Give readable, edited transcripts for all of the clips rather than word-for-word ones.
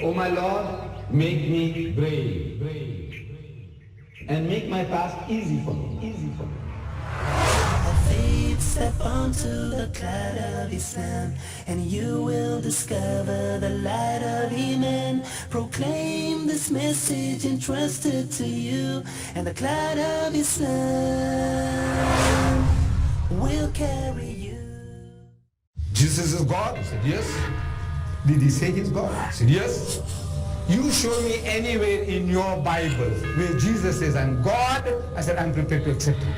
O my Lord, make me brave, and make my task easy for me. Faith, step onto the cloud of Islam, and you will discover the light of Iman. Proclaim this message entrusted to you, and the cloud of Islam will carry you. Jesus is God? I said, yes. Did he say he's God? I said, yes. You show me anywhere in your Bible where Jesus says, I'm God. I said, I'm prepared to accept him.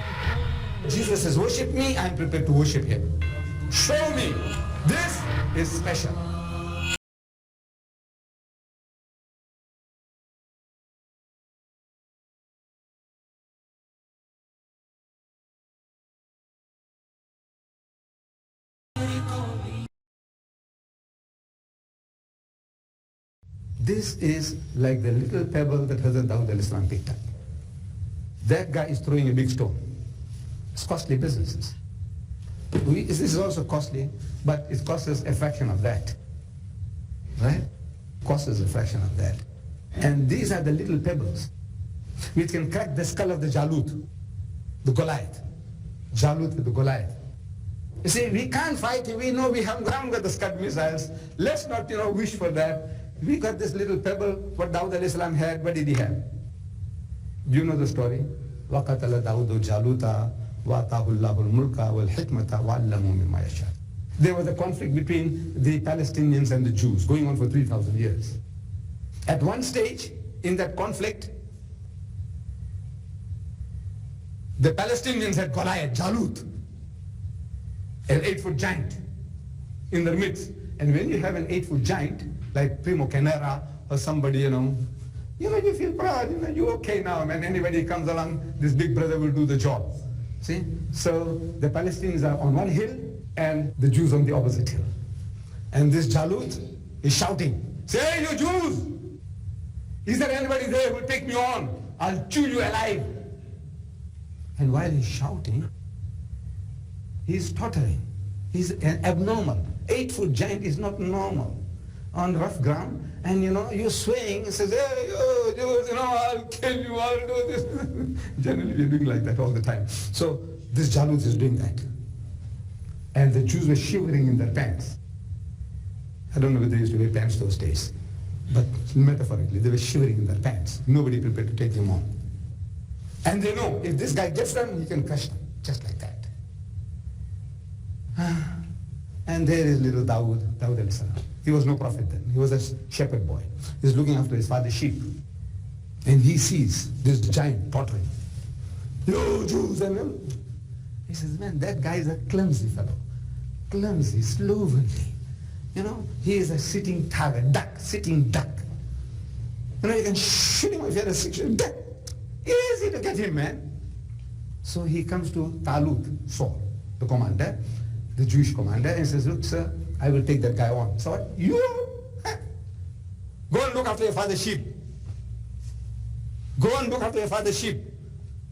Jesus says, worship me, I'm prepared to worship him. Show me. This is special. This is like the little pebble that Hazrat Dawood al-Islam picked up. That guy is throwing a big stone. It's costly businesses. This is also costly, but it costs us a fraction of that. Right? Costs us a fraction of that. And these are the little pebbles which can crack the skull of the Jalut, the Goliath. Jalut with the Goliath. You see, we can't fight him. We know we haven't got the Scud missiles. Let's not, wish for that. We got this little pebble. What Dawood al-Islam had, what did he have? Do you know the story? وَقَتَلَ دَاوُدُ جَالُوتَ وَآتَاهُ اللَّهُ الْمُلْكَ وَالْحِكْمَةَ وَعَلَّمَهُ مِمَّا يَشَاءُ. There was a conflict between the Palestinians and the Jews going on for 3,000 years. At one stage in that conflict, the Palestinians had Goliath, Jalut, an 8-foot giant in their midst. And when you have an 8-foot giant, like Primo Canera or somebody, you feel proud, you're okay now, man. Anybody comes along, this big brother will do the job. See? So the Palestinians are on one hill and the Jews on the opposite hill. And this Jalut is shouting, say, hey, you Jews! Is there anybody there who will take me on? I'll chew you alive. And while he's shouting, he's tottering. He's abnormal. 8-foot giant is not normal. On rough ground, and you're swaying, he says, hey, Jews, I'll kill you, I'll do this. Generally, we're doing like that all the time. So this Jalut is doing that. And the Jews were shivering in their pants. I don't know whether they used to wear pants those days, but metaphorically, they were shivering in their pants. Nobody prepared to take them on. And they know, if this guy gets them, he can crush them, just like that. And there is little Dawood al-Salam. He was no prophet then. He was a shepherd boy. He's looking after his father's sheep. And he sees this giant tottering. Yo, Jews, and he says, man, that guy is a clumsy fellow. Clumsy, slovenly. He is a sitting target, sitting duck. You can shoot him if you're a six-year duck. Easy to get him, man. So he comes to Talut, Saul, the commander, the Jewish commander, and says, look, sir, I will take that guy on. So what? You? Go and look after your father's sheep. Go and look after your father's sheep.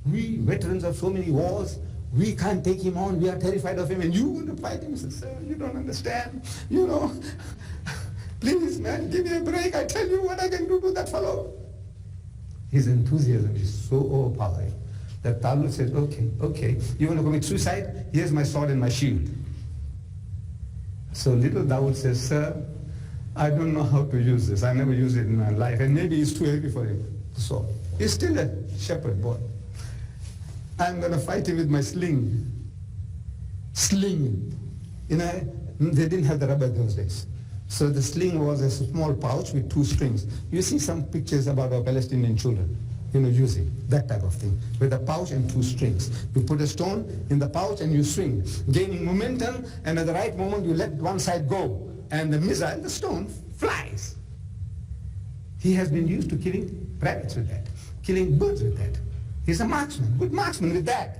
We, veterans of so many wars, we can't take him on. We are terrified of him. And you want to fight him? He says, sir, you don't understand. Please, man, give me a break. I tell you what I can do to that fellow. His enthusiasm is so overpowering that Talut says, okay, you want to commit suicide? Here's my sword and my shield. So little Dawood says, sir, I don't know how to use this. I never used it in my life. And maybe it's too heavy for him. So he's still a shepherd boy. I'm going to fight him with my sling. Sling. They didn't have the rubber those days. So the sling was a small pouch with 2 strings. You see some pictures about our Palestinian children, using that type of thing, with a pouch and 2 strings. You put a stone in the pouch and you swing, gaining momentum, and at the right moment you let one side go, and the missile, the stone, flies. He has been used to killing rabbits with that, killing birds with that. He's a marksman, good marksman with that.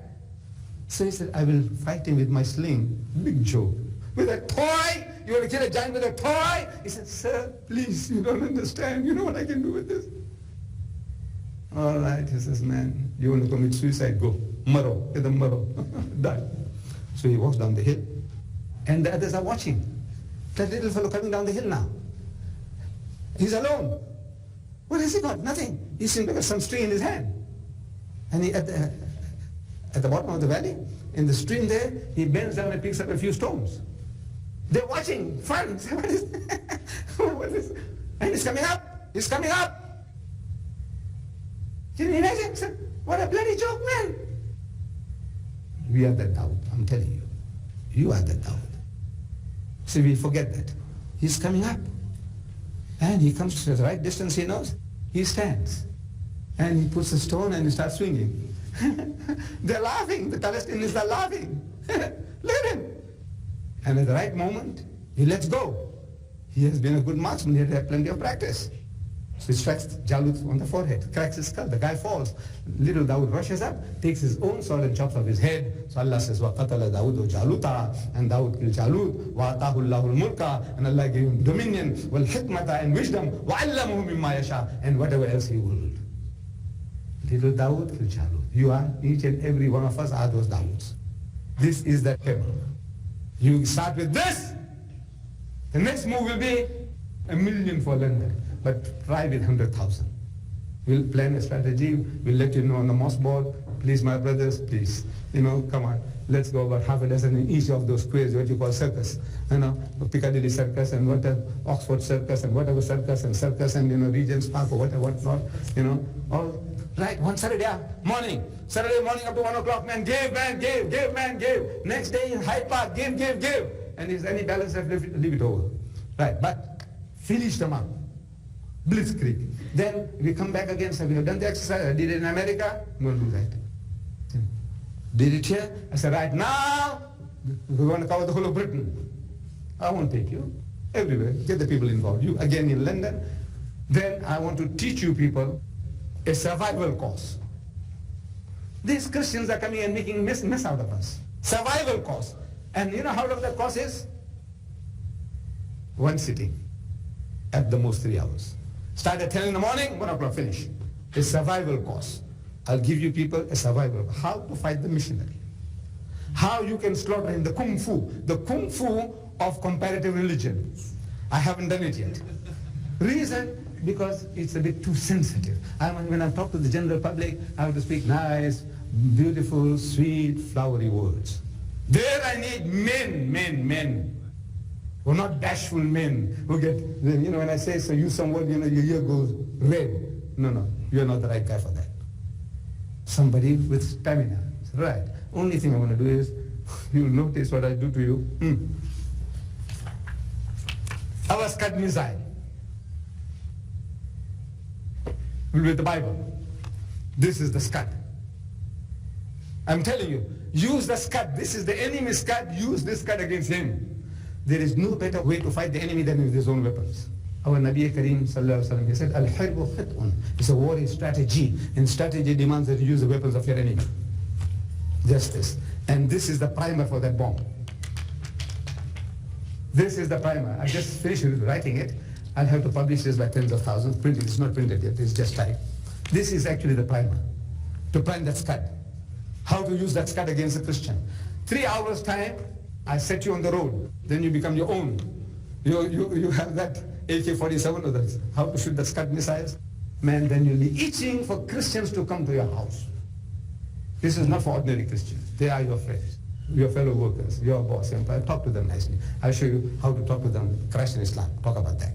So he said, I will fight him with my sling. Big joke. With a toy? You want to kill a giant with a toy? He said, sir, please, you don't understand. You know what I can do with this? All right, he says, man, you want to commit suicide? Go. Maro, get the maro. Die. So he walks down the hill. And the others are watching. That little fellow coming down the hill now. He's alone. What has he got? Nothing. He seems to have some string in his hand. And he, at the bottom of the valley, in the stream there, he bends down and picks up a few stones. They're watching, fun. What is, what is, and he's coming up. He's coming up. Can you imagine? What a bloody joke, man. We are the doubt, I'm telling you. You are the doubt. So we forget that. He's coming up. And he comes to the right distance, he knows. He stands. And he puts a stone and he starts swinging. They're laughing. The Palestinians are laughing. Let him. And at the right moment, he lets go. He has been a good marksman. He had plenty of practice. So he strikes Jalut on the forehead, cracks his skull. The guy falls. Little Dawood rushes up, takes his own sword and chops off his head. So Allah says, وَقَتَلَ دَاوُدُ جَالُوتَ, and Dawood killed Jalut. وَآتَاهُ اللَّهُ الْمُلْكَ, and Allah gave him dominion, وَالْحِكْمَةَ, and wisdom, وَعَلَّمُهُ مِمَّا يَشَاءُ, and whatever else he willed. Little Dawood killed Jalut. You are, each and every one of us are those Dawoods. This is the table. You start with this. The next move will be 1 million for London. But try with 100,000. We'll plan a strategy. We'll let you know on the mosque board. Please, my brothers, please. Come on. Let's go about half a dozen in each of those squares, what you call circus. Piccadilly Circus and whatever, Oxford Circus and whatever circus and Regent's Park or whatever, whatnot. All right. One Saturday morning up to 1 o'clock, man, give, man, give. Next day in Hyde Park, give. And if there's any balance left, leave it over. Right. But finish them up. Blitzkrieg. Then we come back again, say, we have done the exercise. I did it in America, I'm going to do that. Did it here? I said, right now, we're going to cover the whole of Britain. I won't take you. Everywhere. Get the people involved. You, again, in London. Then I want to teach you people a survival course. These Christians are coming and making mess out of us. Survival course. And you know how long that course is? One sitting. At the most 3 hours. Start at 10 in the morning, 1 o'clock finish. A survival course. I'll give you people a survival. How to fight the missionary. How you can slaughter him. The kung fu. The kung fu of comparative religion. I haven't done it yet. Reason? Because it's a bit too sensitive. When I talk to the general public, I have to speak nice, beautiful, sweet, flowery words. There I need men. We're not bashful men who get, when I say so, use some word, your ear goes red. No, you're not the right guy for that. Somebody with stamina. Right. Only thing I want to do is, you'll notice what I do to you. Our Scud missile. With the Bible. This is the Scud. I'm telling you, use the Scud. This is the enemy's Scud. Use this Scud against him. There is no better way to fight the enemy than with his own weapons. Our Nabi Kareem sallallahu alaihi wasallam, he said, Al-Hirbu khit'un. It's a war strategy. And strategy demands that you use the weapons of your enemy. Just this. And this is the primer for that bomb. This is the primer. I just finished writing it. I'll have to publish this by tens of thousands. Printed. It's not printed yet. It's just typed. This is actually the primer. To prime that Scud. How to use that Scud against a Christian. 3 hours time, I set you on the road. Then you become your own. You have that AK-47 or that, how to shoot the Scud missiles. Man, then you'll be itching for Christians to come to your house. This is not for ordinary Christians. They are your friends, your fellow workers, your boss, employer. Talk to them nicely. I'll show you how to talk to them. Christ in Islam, talk about that.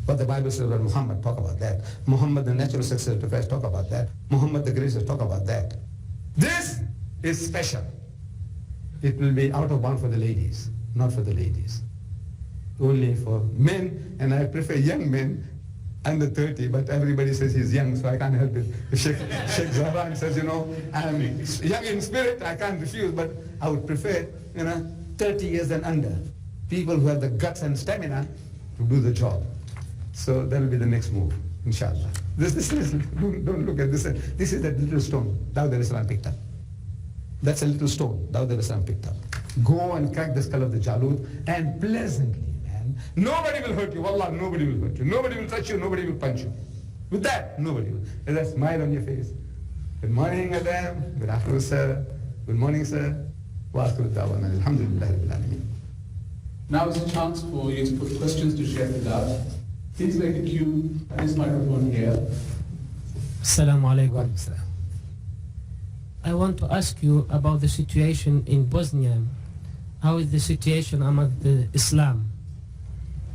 What the Bible says about Muhammad, talk about that. Muhammad, the natural successor to Christ, talk about that. Muhammad, the gracious, talk about that. This is special. It will be out of bound for the ladies, not for the ladies. Only for men, and I prefer young men under 30, but everybody says he's young, so I can't help it. Sheikh Zaban says, I'm young in spirit, I can't refuse, but I would prefer, 30 years and under. People who have the guts and stamina to do the job. So that will be the next move, inshallah. This is, don't look at this. This is that little stone Dawud al-Islam picked up. That's a little stone Dawud al-Islam picked up. Go and crack the skull of the Jalut, and pleasantly, man. Nobody will hurt you. Wallah, nobody will hurt you. Nobody will touch you. Nobody will punch you. With that, nobody will. With that smile on your face. Good morning, madam. Good afternoon, sir. Good morning, sir. Wa akhiru da'wana alhamdulillahi rabbil alameen. Now is a chance for you to put questions to Sheikh Deedat. Please make a cue this microphone here. Assalamu alaikum. I want to ask you about the situation in Bosnia. How is the situation among the Islam?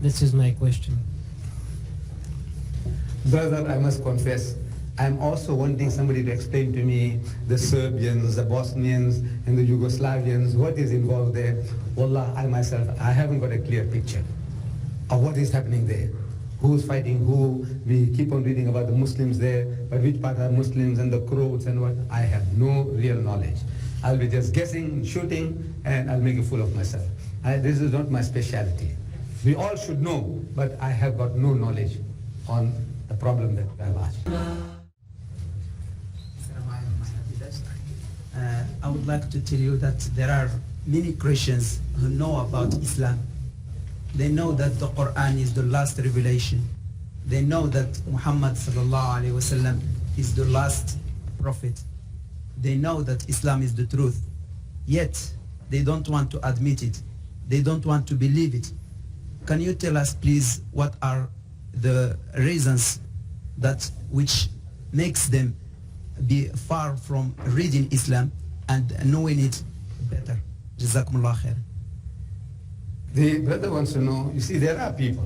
This is my question. Brother, I must confess, I'm also wanting somebody to explain to me the Serbians, the Bosnians, and the Yugoslavians, what is involved there. Wallah, I myself, I haven't got a clear picture of what is happening there. Who's fighting who? We keep on reading about the Muslims there, but which part are Muslims and the Croats and what? I have no real knowledge. I'll be just guessing, shooting, and I'll make a fool of myself. This is not my specialty. We all should know, but I have got no knowledge on the problem that I've asked. I would like to tell you that there are many Christians who know about Islam. They know that the Quran is the last revelation. They know that Muhammad sallallahu alaihi wasallam is the last prophet. They know that Islam is the truth. Yet, they don't want to admit it. They don't want to believe it. Can you tell us, please, what are the reasons that which makes them be far from reading Islam and knowing it better? Jazakumullah khair. The brother wants to know, you see, there are people,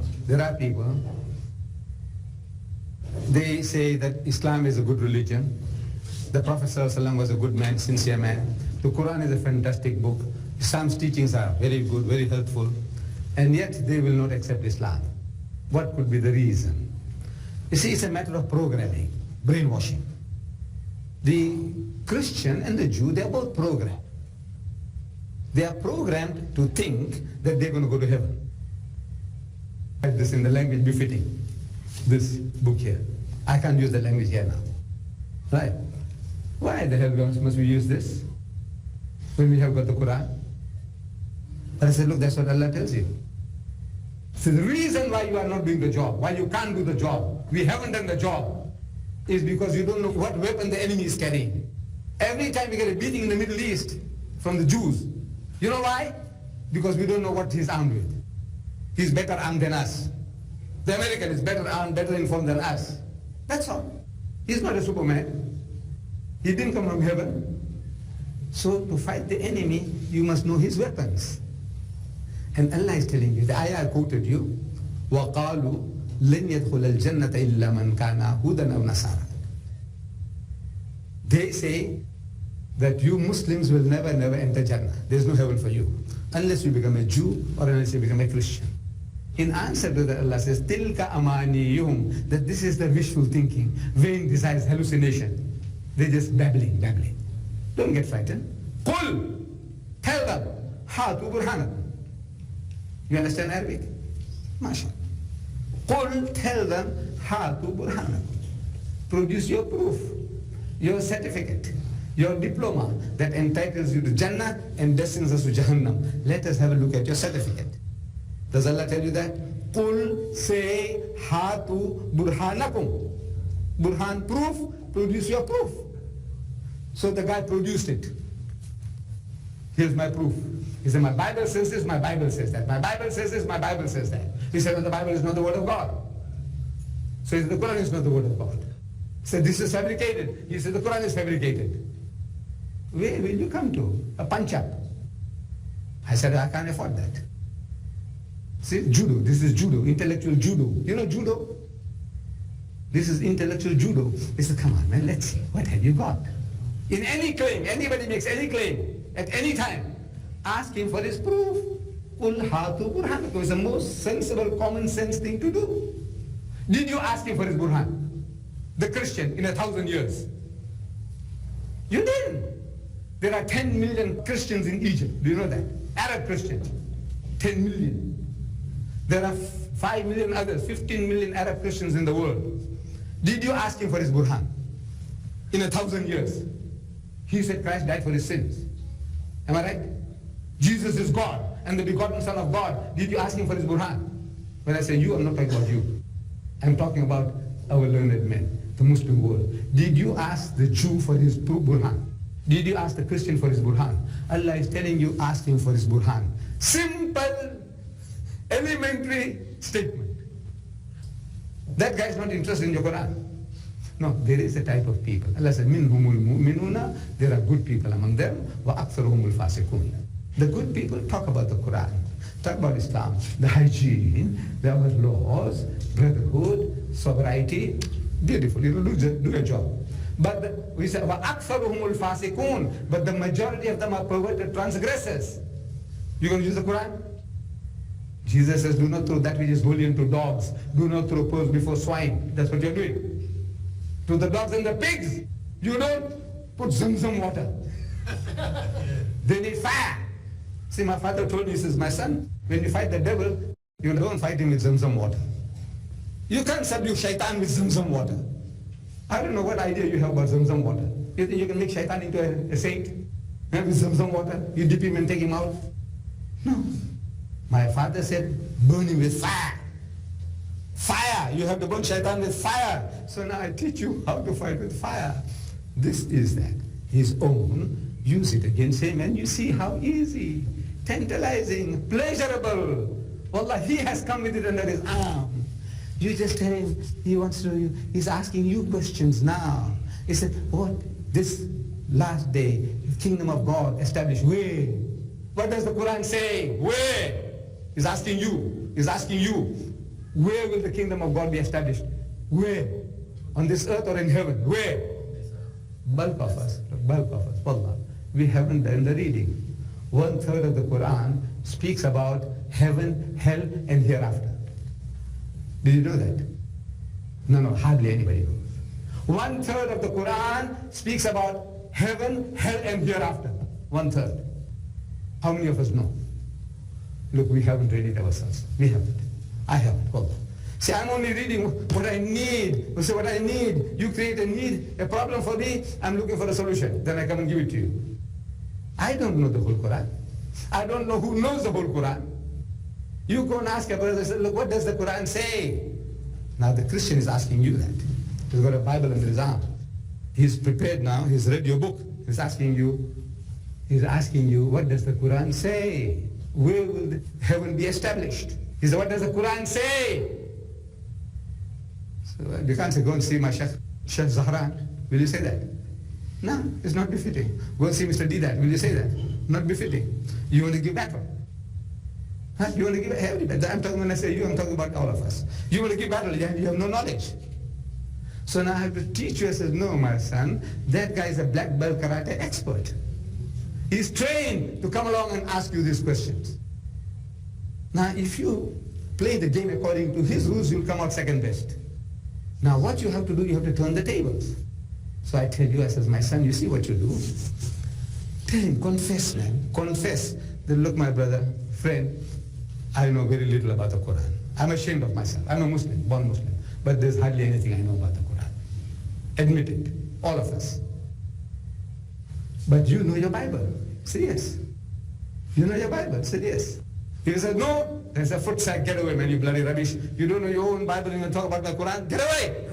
they say that Islam is a good religion. The Prophet ﷺ was a good man, sincere man. The Quran is a fantastic book. Islam's teachings are very good, very helpful. And yet they will not accept Islam. What could be the reason? You see, it's a matter of programming, brainwashing. The Christian and the Jew, they're both programmed. They are programmed to think that they're going to go to heaven. Write this in the language befitting this book here. I can't use the language here now. Right? Why the hell must we use this when we have got the Quran? But I said, look, that's what Allah tells you. So the reason why you are not doing the job, why you can't do the job, we haven't done the job, is because you don't know what weapon the enemy is carrying. Every time we get a beating in the Middle East from the Jews, you know why? Because we don't know what he's armed with. He's better armed than us. The American is better armed, better informed than us. That's all. He's not a Superman. He didn't come from heaven. So to fight the enemy, you must know his weapons. And Allah is telling you, the ayah I quoted you, وَقَالُوا لَنْ يَدْخُلَ الْجَنَّةَ إِلَّا مَنْ كَانَ هُودًا أَوْ نَصَارًا. They say that you Muslims will never enter Jannah. There's no heaven for you. Unless you become a Jew or unless you become a Christian. In answer to that, Allah says, تِلْكَ أَمَانِيُّهُمْ, that this is the wishful thinking, vain desires, hallucination. They're just babbling. Don't get frightened. قُلْ, tell them, هَاتُوا بُرْهَانَكُمْ. You understand Arabic? MashaAllah. قُلْ, tell them, هَاتُوا بُرْهَانَكُمْ. Produce your proof, your certificate, your diploma that entitles you to Jannah and destines us to Jahannam. Let us have a look at your certificate. Does Allah tell you that? Qul, say, hatu burhanakum. Burhan, proof, produce your proof. So the guy produced it. Here's my proof. He said, my Bible says this, my Bible says that. My Bible says this, my Bible says that. He said, well, the Bible is not the word of God. So he said, the Quran is not the word of God. He said, this is fabricated. He said, the Quran is fabricated. Where will you come to? A punch-up. I said, I can't afford that. See, judo. This is judo, intellectual judo. You know judo? This is intellectual judo. He said, come on, man, let's see. What have you got? In any claim, anybody makes any claim, at any time, ask him for his proof. Qul hatu burhanakum is the most sensible, common sense thing to do. Did you ask him for his burhan? The Christian in 1,000 years. You didn't. There are 10 million Christians in Egypt. Do you know that? Arab Christians. 10 million. There are 5 million others, 15 million Arab Christians in the world. Did you ask him for his burhan? In 1,000 years. He said Christ died for his sins. Am I right? Jesus is God and the begotten Son of God. Did you ask him for his burhan? When I say you, I'm not talking about you. I'm talking about our learned men, the Muslim world. Did you ask the Jew for his burhan? Did you ask the Christian for his burhan? Allah is telling you, ask him for his burhan. Simple, elementary statement. That guy is not interested in your Quran. No, there is a type of people. Allah said, minhumul mu'minuna, there are good people among them, wa aktharuhumul fasiqun. The good people talk about the Quran, talk about Islam, the hygiene, our laws, brotherhood, sobriety. Beautiful, you know, do your job. But we say, wa aktharuhumul fasiqun, but the majority of them are perverted transgressors. You going to use the Quran? Jesus says, do not throw that which is holy into dogs. Do not throw pearls before swine. That's what you're doing. To the dogs and the pigs, you don't put Zamzam water. They need fire. See, my father told me, he says, my son, when you fight the devil, you don't fight him with Zamzam water. You can't subdue shaitan with Zamzam water. I don't know what idea you have about Zamzam water. You think you can make shaitan into a saint? With Zamzam water? You dip him and take him out? No. My father said, burn him with fire. Fire! You have to burn shaitan with fire. So now I teach you how to fight with fire. This is that. His own, use it against him and you see how easy, tantalizing, pleasurable. Wallah, he has come with it under his arm. You just tell him, he's asking you questions now. He said, what? This last day, the kingdom of God established where? What does the Quran say? Where? He's asking you, where will the kingdom of God be established? Where? On this earth or in heaven? Where? Bulk of us, wallah, we haven't done the reading. 1/3 of the Quran speaks about heaven, hell, and hereafter. Did you know that? No, hardly anybody knows. 1/3 of the Quran speaks about heaven, hell, and hereafter. 1/3. How many of us know? Look, we haven't read it ourselves. We haven't. I haven't. Wallah. See, I'm only reading what I need. You say, what I need. You create a need, a problem for me, I'm looking for a solution. Then I come and give it to you. I don't know the whole Quran. I don't know who knows the whole Quran. You go and ask a brother, say, look, what does the Quran say? Now the Christian is asking you that. He's got a Bible under his arm. He's prepared now, he's read your book. He's asking you, what does the Quran say? Where will the heaven be established? He said, what does the Quran say? So you can't say, go and see my Sheikh Zahran. Will you say that? No, it's not befitting. Go and see Mr. Deedat. Will you say that? Not befitting. You want to give battle. Huh? You want to give everybody. I'm talking, when I say you, I'm talking about all of us. You want to give battle, you have no knowledge. So now I have to teach you. I said, no, my son, that guy is a black belt karate expert. He's trained to come along and ask you these questions. Now, if you play the game according to his rules, you'll come out second best. Now, what you have to do, you have to turn the tables. So I tell you, I says, my son, you see what you do? Tell him, confess, man, confess. Then look, my brother, friend, I know very little about the Quran. I'm ashamed of myself. I'm a Muslim, born Muslim. But there's hardly anything I know about the Quran. Admit it, all of us. But you know your Bible. Say yes. You know your Bible. Say yes. He said, no. There's a foot sack. Get away, man, you bloody rubbish. You don't know your own Bible and you talk about the Quran. Get away.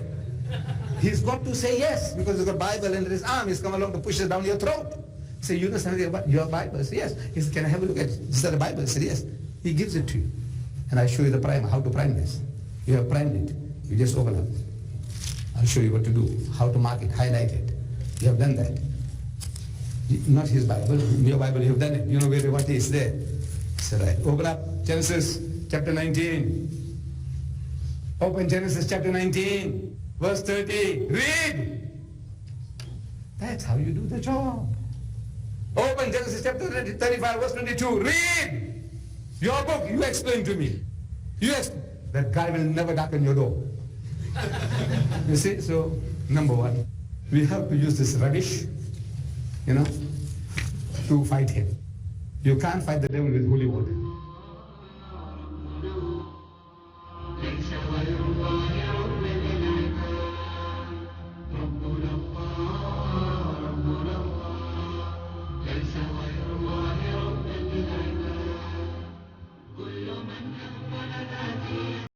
He's got to say yes because he's got Bible under his arm. He's come along to push it down your throat. Say, you know something about your Bible? Say yes. He said, can I have a look at it? Is that a Bible? I said, yes. He gives it to you. And I show you the primer, how to prime this. You have primed it. You just open up. I'll show you what to do, how to mark it, highlight it. You have done that. Not his Bible, your Bible, you have done it. You know where what is there. So right, open up Genesis chapter 19. Open Genesis chapter 19, verse 30. Read. That's how you do the job. Open Genesis chapter 35, verse 22. Read. Your book, you explain to me. That guy will never darken your door. You see, so number one, we have to use this rubbish, to fight him. You can't fight the devil with holy water.